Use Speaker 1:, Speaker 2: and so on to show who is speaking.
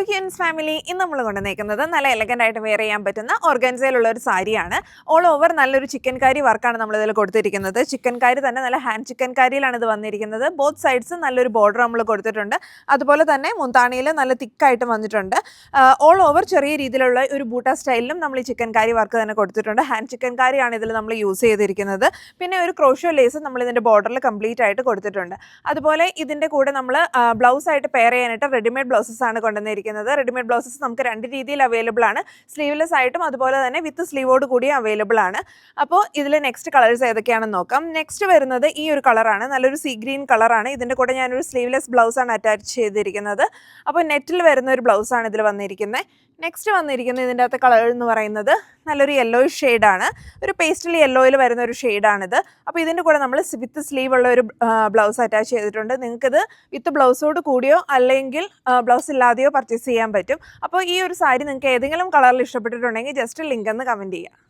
Speaker 1: ക്യൂൻസ് family ഇന്ന് നമ്മൾ കൊണ്ടുവന്നേക്കുന്നത് നല്ല എലഗൻ്റ് ആയിട്ട് വെയർ ചെയ്യാൻ പറ്റുന്ന ഓർഗൻസയിലുള്ള ഒരു സാരിയാണ്. ഓൾ ഓവർ നല്ലൊരു ചിക്കൻ കാരി വർക്കാണ് നമ്മളിതിൽ കൊടുത്തിരിക്കുന്നത്. ചിക്കൻ കാരി തന്നെ നല്ല ഹാൻഡ് ചിക്കൻ കാരിയിലാണ് ഇത് വന്നിരിക്കുന്നത്. ബോത്ത് സൈഡ്സും നല്ലൊരു ബോർഡർ നമ്മൾ കൊടുത്തിട്ടുണ്ട്. അതുപോലെ തന്നെ മുന്താണിയിൽ നല്ല തിക്കായിട്ട് വന്നിട്ടുണ്ട്. ഓൾ ഓവർ ചെറിയ രീതിയിലുള്ള ഒരു ബൂട്ട സ്റ്റൈലിലും നമ്മൾ ഈ ചിക്കൻ കാരി വർക്ക് തന്നെ കൊടുത്തിട്ടുണ്ട്. ഹാൻഡ് ചിക്കൻ കാരിയാണ് ഇതിൽ നമ്മൾ യൂസ് ചെയ്തിരിക്കുന്നത്. പിന്നെ ഒരു ക്രോഷ്യോ ലേസ് നമ്മൾ ഇതിൻ്റെ ബോർഡറിൽ കംപ്ലീറ്റ് ആയിട്ട് കൊടുത്തിട്ടുണ്ട്. അതുപോലെ ഇതിൻ്റെ കൂടെ നമ്മൾ ബ്ലൗസ് ആയിട്ട് പെയർ ചെയ്യാനായിട്ട് റെഡിമെയ്ഡ് ബ്ലൗസസ് ആണ് കൊണ്ടുവന്നിരിക്കുന്നത്. റെഡിമെയ്ഡ് ബ്ലൗസസ് നമുക്ക് രണ്ട് രീതിയിൽ അവൈലബിൾ ആണ്. സ്ലീവ്ലെസ് ആയിട്ടും അതുപോലെ തന്നെ വിത്ത് സ്ലീവോട് കൂടി അവൈലബിൾ ആണ്. അപ്പോൾ ഇതിൽ നെക്സ്റ്റ് കളേഴ്സ് ഏതൊക്കെയാണെന്ന് നോക്കാം. നെക്സ്റ്റ് വരുന്നത് ഈ ഒരു കളറാണ്, നല്ലൊരു സീ ഗ്രീൻ കളറാണ്. ഇതിൻ്റെ കൂടെ ഞാനൊരു സ്ലീവ്ലെസ് ബ്ലൗസാണ് അറ്റാച്ച് ചെയ്തിരിക്കുന്നത്. അപ്പോൾ നെറ്റിൽ വരുന്ന ഒരു ബ്ലൗസാണ് ഇതിൽ വന്നിരിക്കുന്നത്. നെക്സ്റ്റ് വന്നിരിക്കുന്നത് ഇതിൻ്റെ അകത്ത് കളർ എന്ന് പറയുന്നത് നല്ലൊരു യെല്ലോയിഷ് ഷെയ്ഡാണ്. ഒരു പേസ്റ്റൽ യെല്ലോയിൽ വരുന്ന ഒരു ഷെയ്ഡാണിത്. അപ്പോൾ ഇതിൻ്റെ കൂടെ നമ്മൾ വിത്ത് സ്ലീവ് ഉള്ള ഒരു ബ്ലൗസ് അറ്റാച്ച് ചെയ്തിട്ടുണ്ട്. നിങ്ങൾക്കിത് വിത്ത് ബ്ലൗസോട് കൂടിയോ അല്ലെങ്കിൽ ബ്ലൗസ് ഇല്ലാതെയോ പർച്ചേസ് ചെയ്യാൻ പറ്റും. അപ്പോൾ ഈ ഒരു സാരി നിങ്ങൾക്ക് ഏതെങ്കിലും കളറിൽ ഇഷ്ടപ്പെട്ടിട്ടുണ്ടെങ്കിൽ ജസ്റ്റ് ലിങ്ക് ഒന്ന് കമൻറ്റ് ചെയ്യുക.